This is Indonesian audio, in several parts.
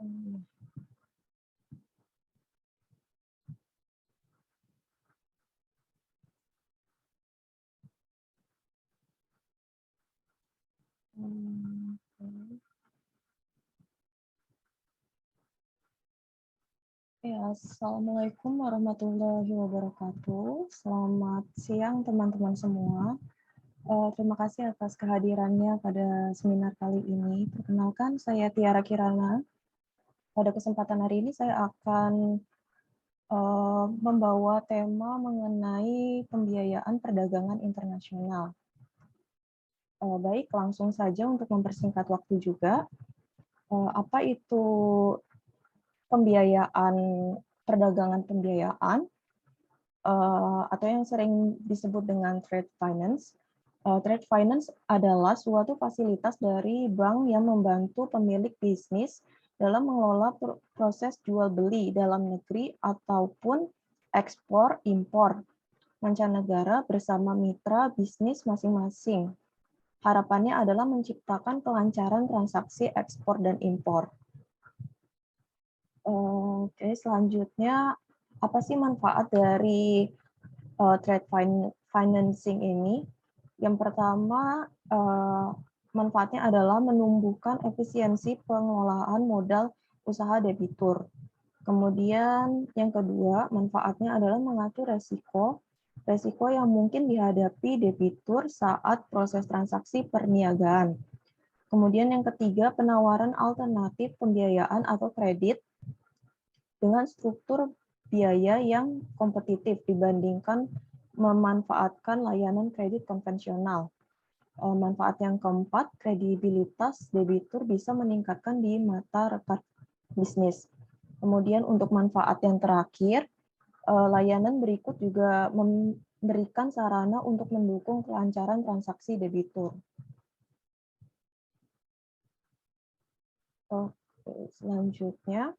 Hmm. Ya, Assalamualaikum warahmatullahi wabarakatuh. Selamat siang teman-teman semua. Terima kasih atas kehadirannya pada seminar kali ini. Perkenalkan, saya Tiara Kirana. Pada kesempatan hari ini saya akan membawa tema mengenai pembiayaan perdagangan internasional. Baik, langsung saja untuk mempersingkat waktu juga. Apa itu pembiayaan, perdagangan pembiayaan, atau yang sering disebut dengan trade finance. Trade finance adalah suatu fasilitas dari bank yang membantu pemilik bisnis dalam mengelola proses jual beli dalam negeri ataupun ekspor impor mancanegara bersama mitra bisnis masing-masing. Harapannya adalah menciptakan kelancaran transaksi ekspor dan impor. Oke, selanjutnya apa sih manfaat dari trade financing ini? Yang pertama, manfaatnya adalah menumbuhkan efisiensi pengelolaan modal usaha debitur. Kemudian yang kedua, manfaatnya adalah mengatur resiko yang mungkin dihadapi debitur saat proses transaksi perniagaan. Kemudian yang ketiga, penawaran alternatif pembiayaan atau kredit dengan struktur biaya yang kompetitif dibandingkan memanfaatkan layanan kredit konvensional. Manfaat yang keempat, kredibilitas debitur bisa meningkatkan di mata rekan bisnis. Kemudian untuk manfaat yang terakhir, layanan berikut juga memberikan sarana untuk mendukung kelancaran transaksi debitur. Oke, selanjutnya,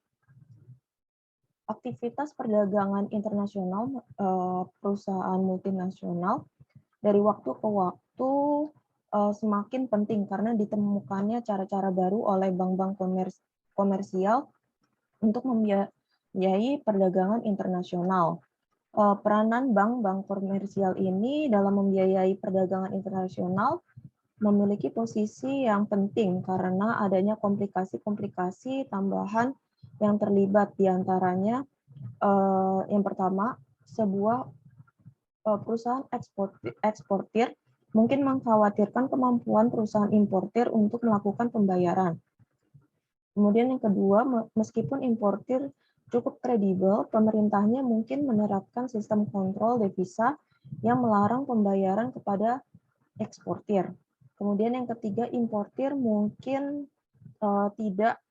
aktivitas perdagangan internasional perusahaan multinasional dari waktu ke waktu semakin penting karena ditemukannya cara-cara baru oleh bank-bank komersial untuk membiayai perdagangan internasional. Peranan bank-bank komersial ini dalam membiayai perdagangan internasional memiliki posisi yang penting karena adanya komplikasi-komplikasi tambahan yang terlibat, diantaranya yang pertama, sebuah perusahaan eksportir mungkin mengkhawatirkan kemampuan perusahaan importir untuk melakukan pembayaran. Kemudian yang kedua, meskipun importir cukup kredibel, pemerintahnya mungkin menerapkan sistem kontrol devisa yang melarang pembayaran kepada eksportir. Kemudian yang ketiga, importir mungkin tidak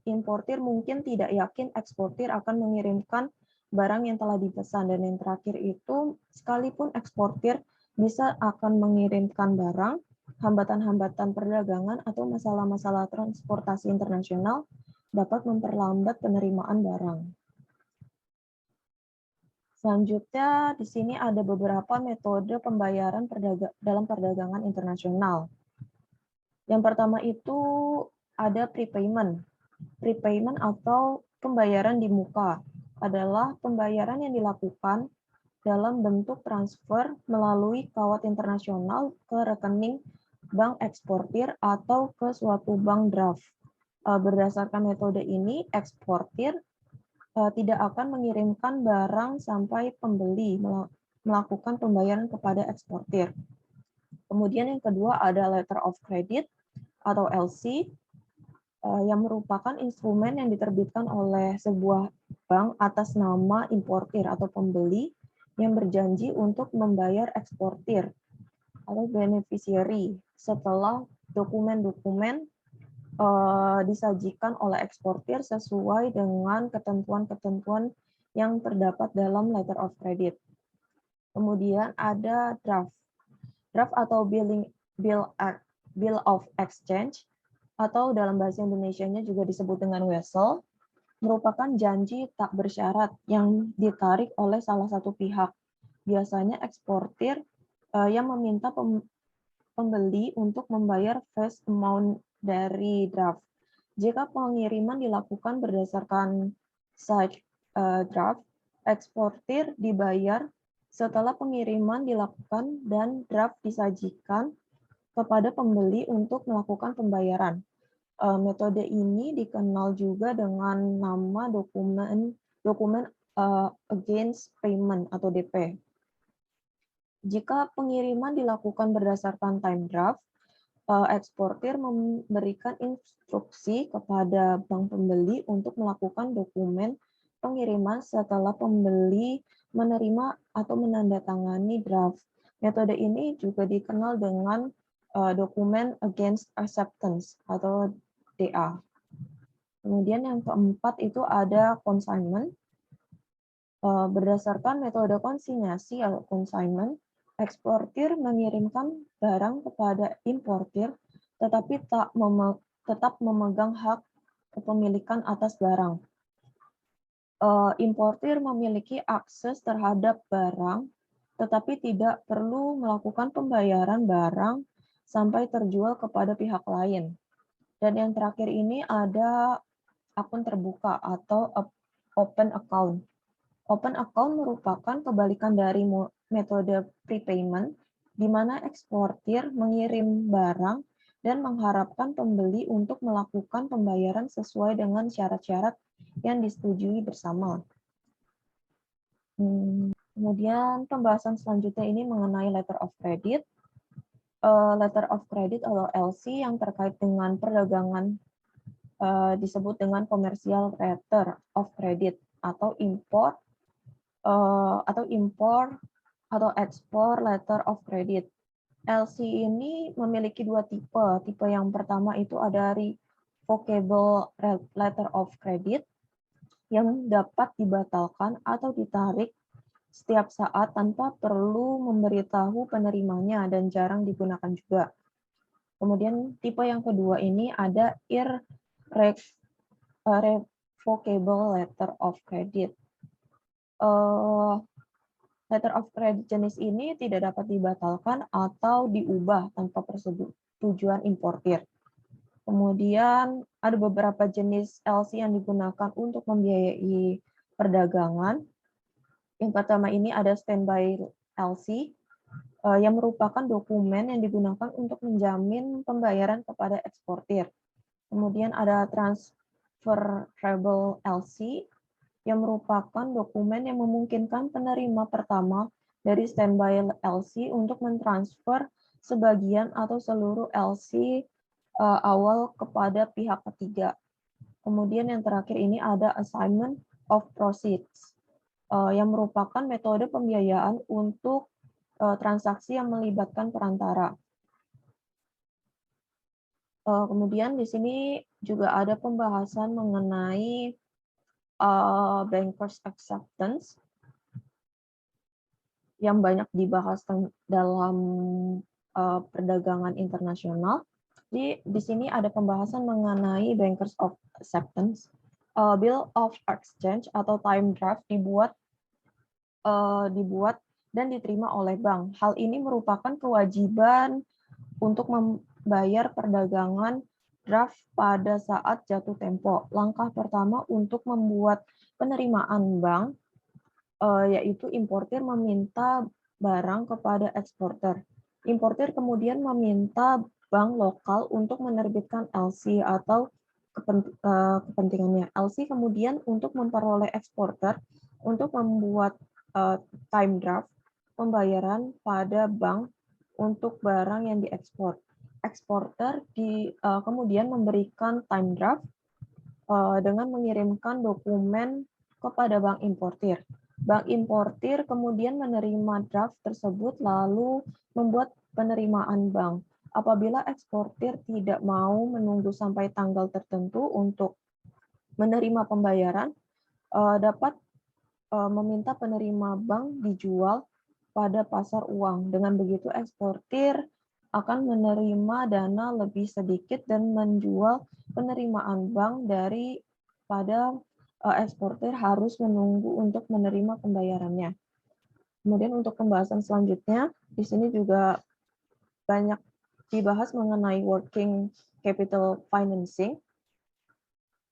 importir mungkin tidak yakin eksportir akan mengirimkan barang yang telah dipesan. Dan yang terakhir itu, sekalipun eksportir bisa akan mengirimkan barang, hambatan-hambatan perdagangan atau masalah-masalah transportasi internasional dapat memperlambat penerimaan barang. Selanjutnya, di sini ada beberapa metode pembayaran dalam perdagangan internasional. Yang pertama itu ada prepayment. Prepayment atau pembayaran di muka adalah pembayaran yang dilakukan dalam bentuk transfer melalui kawat internasional ke rekening bank eksportir atau ke suatu bank draft. Berdasarkan metode ini, eksportir tidak akan mengirimkan barang sampai pembeli melakukan pembayaran kepada eksportir. Kemudian yang kedua ada letter of credit atau LC, yang merupakan instrumen yang diterbitkan oleh sebuah bank atas nama importir atau pembeli yang berjanji untuk membayar eksportir atau beneficiary setelah dokumen-dokumen disajikan oleh eksportir sesuai dengan ketentuan-ketentuan yang terdapat dalam letter of credit. Kemudian ada draft. Draft atau bill of exchange atau dalam bahasa Indonesianya juga disebut dengan wesel, merupakan janji tak bersyarat yang ditarik oleh salah satu pihak. Biasanya eksportir yang meminta pembeli untuk membayar face amount dari draft. Jika pengiriman dilakukan berdasarkan such draft, eksportir dibayar setelah pengiriman dilakukan dan draft disajikan kepada pembeli untuk melakukan pembayaran. Metode ini dikenal juga dengan nama dokumen against payment atau DP. Jika pengiriman dilakukan berdasarkan time draft, eksportir memberikan instruksi kepada bank pembeli untuk melakukan dokumen pengiriman setelah pembeli menerima atau menandatangani draft. Metode ini juga dikenal dengan dokumen against acceptance atau DA. Kemudian yang keempat itu ada consignment. Berdasarkan metode konsinyasi atau consignment, eksportir mengirimkan barang kepada importir, tetapi tetap memegang hak kepemilikan atas barang. Importir memiliki akses terhadap barang, tetapi tidak perlu melakukan pembayaran barang sampai terjual kepada pihak lain. Dan yang terakhir ini ada akun terbuka atau open account. Open account merupakan kebalikan dari metode prepayment, di mana eksportir mengirim barang dan mengharapkan pembeli untuk melakukan pembayaran sesuai dengan syarat-syarat yang disetujui bersama. Kemudian pembahasan selanjutnya ini mengenai letter of credit. Letter of credit atau LC yang terkait dengan perdagangan disebut dengan commercial letter of credit atau import atau ekspor letter of credit. LC ini memiliki dua tipe. Tipe yang pertama itu ada revocable letter of credit yang dapat dibatalkan atau ditarik setiap saat tanpa perlu memberitahu penerimanya dan jarang digunakan juga. Kemudian tipe yang kedua ini ada irrevocable letter of credit. Letter of credit jenis ini tidak dapat dibatalkan atau diubah tanpa persetujuan importir. Kemudian ada beberapa jenis LC yang digunakan untuk membiayai perdagangan. Yang pertama ini ada standby LC, yang merupakan dokumen yang digunakan untuk menjamin pembayaran kepada eksportir. Kemudian ada transferable LC, yang merupakan dokumen yang memungkinkan penerima pertama dari standby LC untuk mentransfer sebagian atau seluruh LC awal kepada pihak ketiga. Kemudian yang terakhir ini ada assignment of proceeds, yang merupakan metode pembiayaan untuk transaksi yang melibatkan perantara. Kemudian di sini juga ada pembahasan mengenai bankers acceptance yang banyak dibahas dalam perdagangan internasional. Di sini ada pembahasan mengenai bankers of acceptance. Bill of exchange atau time draft dibuat dan diterima oleh bank. Hal ini merupakan kewajiban untuk membayar perdagangan draft pada saat jatuh tempo. Langkah pertama untuk membuat penerimaan bank, yaitu importir meminta barang kepada eksportir. Importir kemudian meminta bank lokal untuk menerbitkan LC atau kepentingannya. LC kemudian untuk memperoleh eksportir untuk membuat time draft pembayaran pada bank untuk barang yang diekspor. Eksporter kemudian memberikan time draft dengan mengirimkan dokumen kepada bank importir. Bank importir kemudian menerima draft tersebut lalu membuat penerimaan bank. Apabila eksportir tidak mau menunggu sampai tanggal tertentu untuk menerima pembayaran, dapat meminta penerima bank dijual pada pasar uang. Dengan begitu eksportir akan menerima dana lebih sedikit dan menjual penerimaan bank daripada eksportir harus menunggu untuk menerima pembayarannya. Kemudian untuk pembahasan selanjutnya, di sini juga banyak dibahas mengenai working capital financing,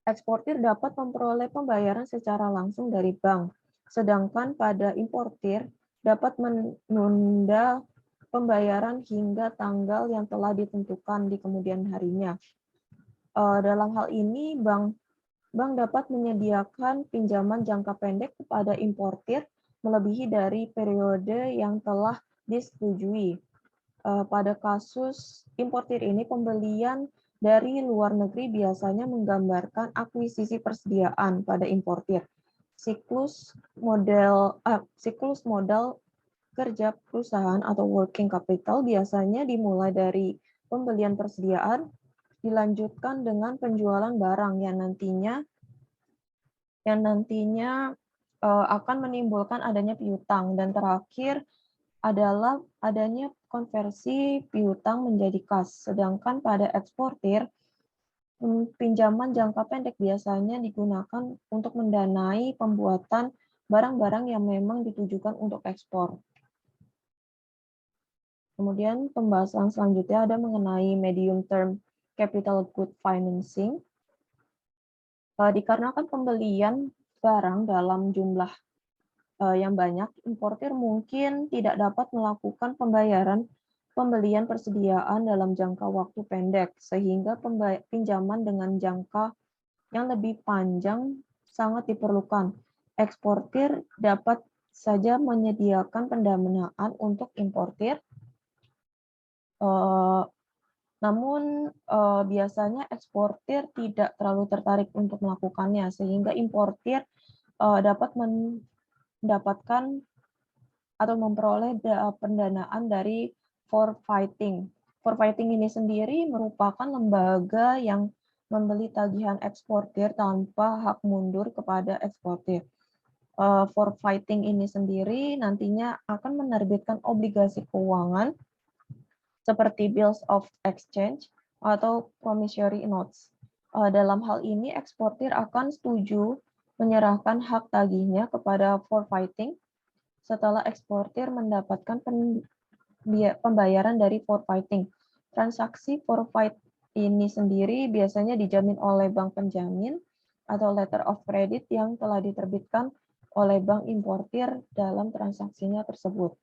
eksportir dapat memperoleh pembayaran secara langsung dari bank, sedangkan pada importir dapat menunda pembayaran hingga tanggal yang telah ditentukan di kemudian harinya. Dalam hal ini, bank dapat menyediakan pinjaman jangka pendek kepada importir melebihi dari periode yang telah disetujui. Pada kasus importir ini, pembelian dari luar negeri biasanya menggambarkan akuisisi persediaan pada importir. Siklus modal kerja perusahaan atau working capital biasanya dimulai dari pembelian persediaan, dilanjutkan dengan penjualan barang yang nantinya akan menimbulkan adanya piutang, dan terakhir adalah adanya konversi piutang menjadi kas. Sedangkan pada eksportir, pinjaman jangka pendek biasanya digunakan untuk mendanai pembuatan barang-barang yang memang ditujukan untuk ekspor. Kemudian pembahasan selanjutnya ada mengenai medium term capital good financing. Dikarenakan pembelian barang dalam jumlah yang banyak, importir mungkin tidak dapat melakukan pembelian persediaan dalam jangka waktu pendek, sehingga pinjaman dengan jangka yang lebih panjang sangat diperlukan. Eksportir dapat saja menyediakan pendanaan untuk importir, namun biasanya eksportir tidak terlalu tertarik untuk melakukannya, sehingga importir dapat mendapatkan atau memperoleh pendanaan dari forfaiting. Forfaiting ini sendiri merupakan lembaga yang membeli tagihan eksportir tanpa hak mundur kepada eksportir. Forfaiting ini sendiri nantinya akan menerbitkan obligasi keuangan seperti bills of exchange atau promissory notes. Dalam hal ini, eksportir akan setuju menyerahkan hak tagihnya kepada forfaiting setelah eksportir mendapatkan pembayaran dari forfaiting. Transaksi forfait ini sendiri biasanya dijamin oleh bank penjamin atau letter of credit yang telah diterbitkan oleh bank importir dalam transaksinya tersebut.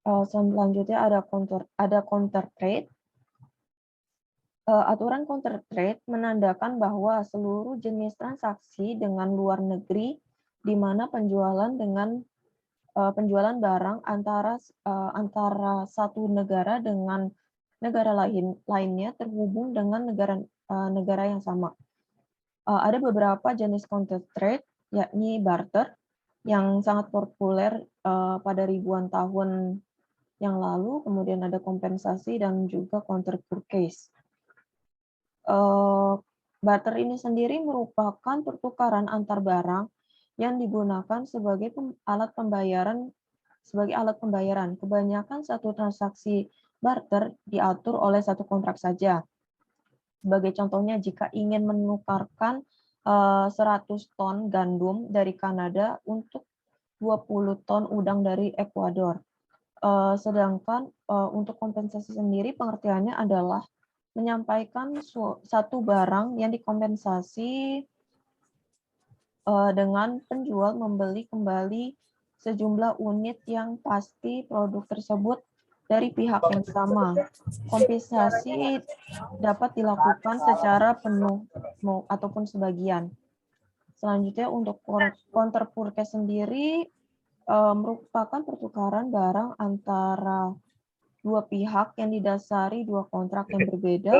Selanjutnya ada counter trade. Aturan counter trade menandakan bahwa seluruh jenis transaksi dengan luar negeri di mana penjualan barang antara satu negara dengan negara lainnya terhubung dengan negara yang sama. Ada beberapa jenis counter trade, yakni barter yang sangat populer pada ribuan tahun yang lalu, kemudian ada kompensasi dan juga counter purchase. Barter ini sendiri merupakan pertukaran antar barang yang digunakan sebagai alat pembayaran. Kebanyakan satu transaksi barter diatur oleh satu kontrak saja. Sebagai contohnya, jika ingin menukarkan 100 ton gandum dari Kanada untuk 20 ton udang dari Ekuador. Sedangkan untuk kompensasi sendiri pengertiannya adalah menyampaikan satu barang yang dikompensasi dengan penjual membeli kembali sejumlah unit yang pasti produk tersebut dari pihak yang sama. Kompensasi dapat dilakukan secara penuh ataupun sebagian. Selanjutnya untuk counter purchase sendiri merupakan pertukaran barang antara dua pihak yang didasari dua kontrak yang berbeda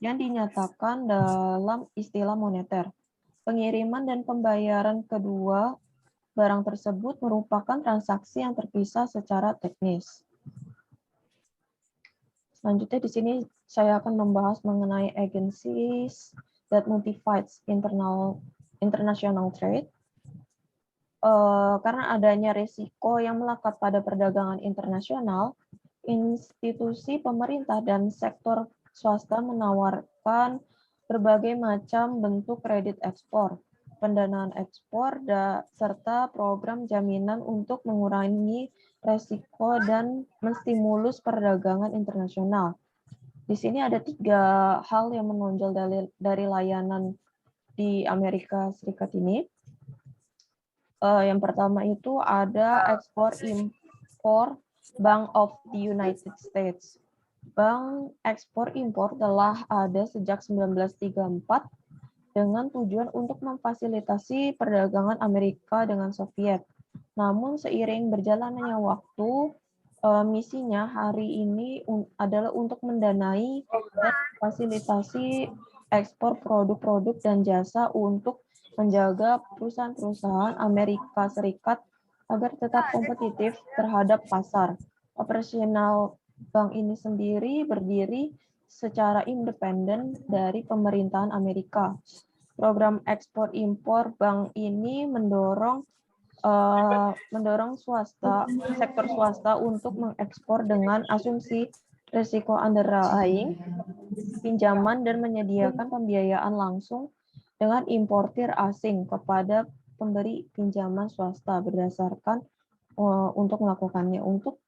yang dinyatakan dalam istilah moneter. Pengiriman dan pembayaran kedua barang tersebut merupakan transaksi yang terpisah secara teknis. Selanjutnya di sini saya akan membahas mengenai agencies that motivates international trade. Karena adanya risiko yang melekat pada perdagangan internasional, institusi pemerintah dan sektor swasta menawarkan berbagai macam bentuk kredit ekspor, pendanaan ekspor, serta program jaminan untuk mengurangi risiko dan menstimulus perdagangan internasional. Di sini ada 3 hal yang menonjol dari layanan di Amerika Serikat ini. Yang pertama itu ada ekspor impor Bank of the United States. Bank ekspor impor telah ada sejak 1934 dengan tujuan untuk memfasilitasi perdagangan Amerika dengan Soviet. Namun seiring berjalannya waktu, misinya hari ini adalah untuk mendanai dan fasilitasi ekspor produk-produk dan jasa untuk menjaga perusahaan-perusahaan Amerika Serikat agar tetap kompetitif terhadap pasar. Operasional bank ini sendiri berdiri secara independen dari pemerintahan Amerika. Program ekspor impor bank ini mendorong sektor swasta untuk mengekspor dengan asumsi risiko underlying, pinjaman dan menyediakan pembiayaan langsung dengan importir asing kepada pemberi pinjaman swasta berdasarkan untuk melakukannya. Untuk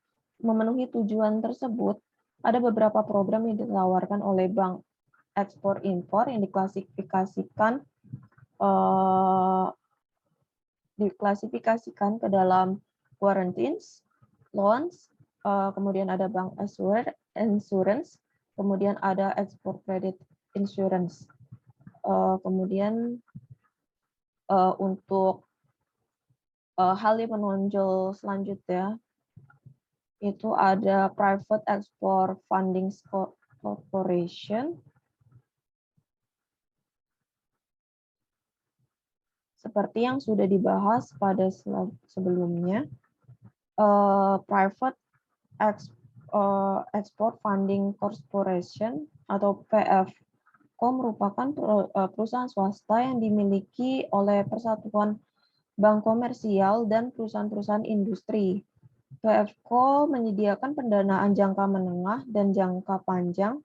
memenuhi tujuan tersebut, ada beberapa program yang ditawarkan oleh bank ekspor impor yang diklasifikasikan ke dalam guarantees, loans, kemudian ada bank insurance, kemudian ada export credit insurance. Kemudian untuk hal yang menonjol selanjutnya itu ada Private Export Funding Corporation. Seperti yang sudah dibahas pada sebelumnya, Private Export Funding Corporation atau PFCO merupakan perusahaan swasta yang dimiliki oleh Persatuan Bank Komersial dan perusahaan-perusahaan industri. PFCO menyediakan pendanaan jangka menengah dan jangka panjang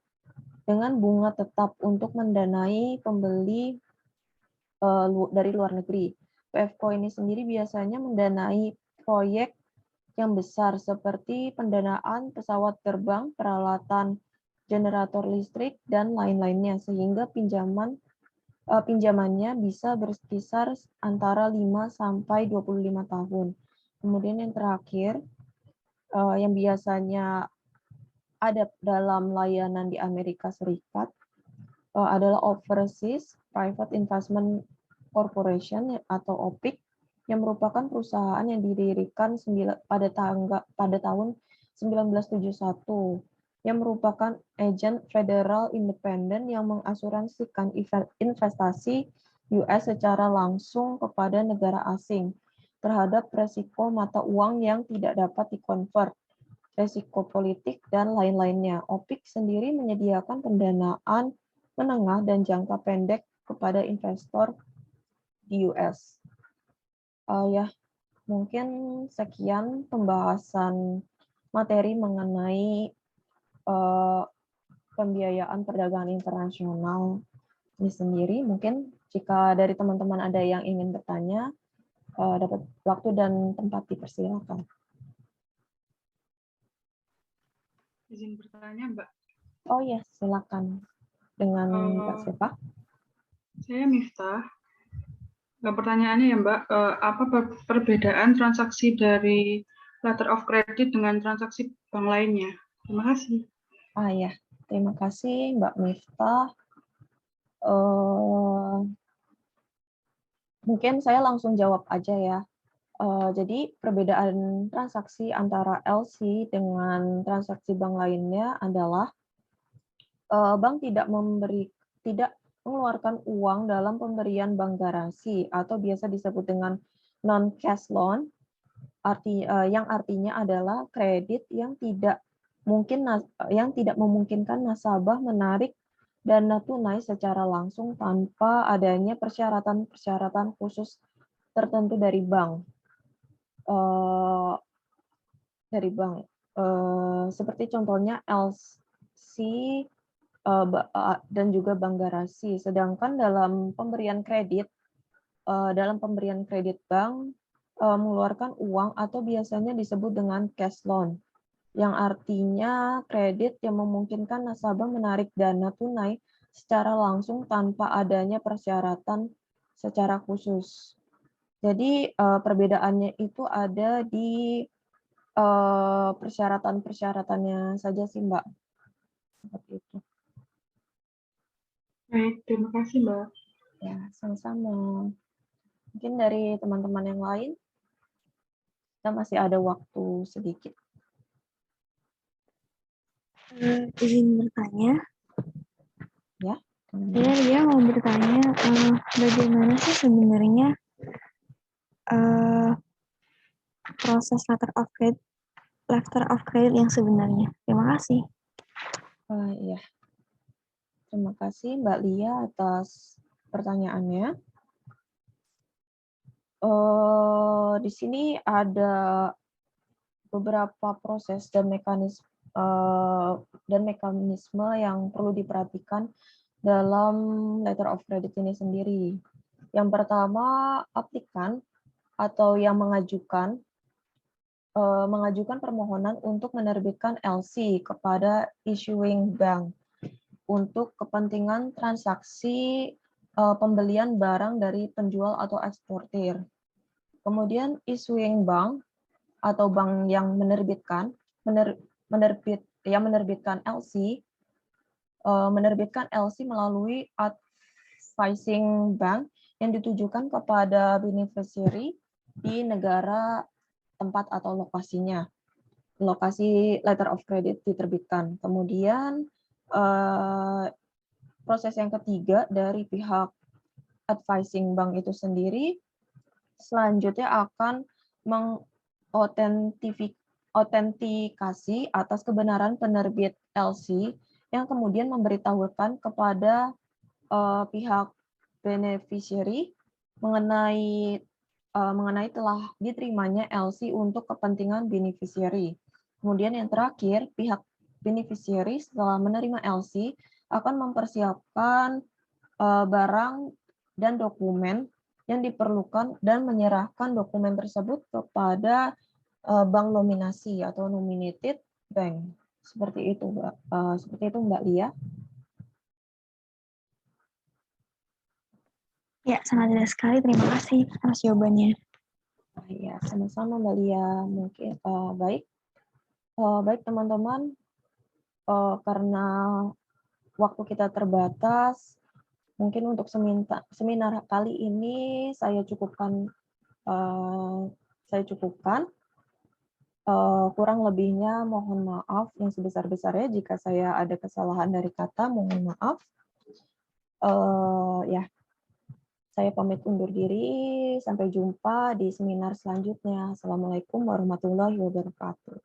dengan bunga tetap untuk mendanai pembeli dari luar negeri. PFCO ini sendiri biasanya mendanai proyek yang besar seperti pendanaan pesawat terbang, peralatan generator listrik, dan lain-lainnya, sehingga pinjamannya bisa berkisar antara 5 sampai 25 tahun. Kemudian yang terakhir, yang biasanya ada dalam layanan di Amerika Serikat adalah Overseas Private Investment Corporation atau OPIC, yang merupakan perusahaan yang didirikan pada tahun 1971, yang merupakan agen federal independen yang mengasuransikan investasi US secara langsung kepada negara asing terhadap resiko mata uang yang tidak dapat dikonvert, resiko politik, dan lain-lainnya. OPIC sendiri menyediakan pendanaan menengah dan jangka pendek kepada investor di US. Mungkin sekian pembahasan materi mengenai pembiayaan perdagangan internasional ini sendiri. Mungkin jika dari teman-teman ada yang ingin bertanya, dapat waktu dan tempat dipersilakan. Izin bertanya, Mbak. Oh ya, silakan. Dengan Mbak siapa? Saya Miftah. Pertanyaannya ya Mbak, apa perbedaan transaksi dari letter of credit dengan transaksi bank lainnya? Terima kasih. Ya, terima kasih Mbak Miftah. Mungkin saya langsung jawab aja ya. Jadi perbedaan transaksi antara LC dengan transaksi bank lainnya adalah bank tidak mengeluarkan uang dalam pemberian bank garasi atau biasa disebut dengan non-cash loan, yang artinya adalah kredit yang tidak memungkinkan nasabah menarik dana tunai secara langsung tanpa adanya persyaratan khusus tertentu dari bank. Seperti contohnya LC dan juga bank garasi. Sedangkan dalam pemberian kredit bank mengeluarkan uang atau biasanya disebut dengan cash loan. yang artinya kredit yang memungkinkan nasabah menarik dana tunai secara langsung tanpa adanya persyaratan secara khusus. Jadi perbedaannya itu ada di persyaratan-persyaratannya saja sih, Mbak. Seperti itu. Baik, terima kasih, Mbak. Ya, sama-sama. Mungkin dari teman-teman yang lain, kita masih ada waktu sedikit. Izin bertanya. Ya. Dia mau bertanya bagaimana sih sebenarnya proses letter of credit yang sebenarnya. Terima kasih. Iya. Terima kasih Mbak Lia atas pertanyaannya. Di sini ada beberapa proses dan mekanisme yang perlu diperhatikan dalam letter of credit ini sendiri. Yang pertama, aplikan atau yang mengajukan permohonan untuk menerbitkan LC kepada issuing bank untuk kepentingan transaksi pembelian barang dari penjual atau eksportir. Kemudian issuing bank atau bank yang menerbitkan LC menerbitkan LC melalui advising bank yang ditujukan kepada beneficiary di negara tempat atau lokasinya. Lokasi letter of credit diterbitkan. Kemudian proses yang ketiga dari pihak advising bank itu sendiri selanjutnya akan mengautentikasi atas kebenaran penerbit LC yang kemudian memberitahukan kepada pihak beneficiary mengenai telah diterimanya LC untuk kepentingan beneficiary. Kemudian yang terakhir, pihak beneficiary setelah menerima LC akan mempersiapkan barang dan dokumen yang diperlukan dan menyerahkan dokumen tersebut kepada bank nominasi atau nominated bank. Seperti itu, Mbak. Mbak Lia. Ya, sangat jelas sekali. Terima kasih atas jawabannya. Ya, sama-sama Mbak Lia. Mungkin baik. Baik teman-teman, karena waktu kita terbatas, mungkin untuk seminar kali ini saya cukupkan. Kurang lebihnya mohon maaf yang sebesar-besarnya jika saya ada kesalahan dari kata, mohon maaf. Ya, saya pamit undur diri. Sampai jumpa di seminar selanjutnya. Assalamualaikum warahmatullahi wabarakatuh.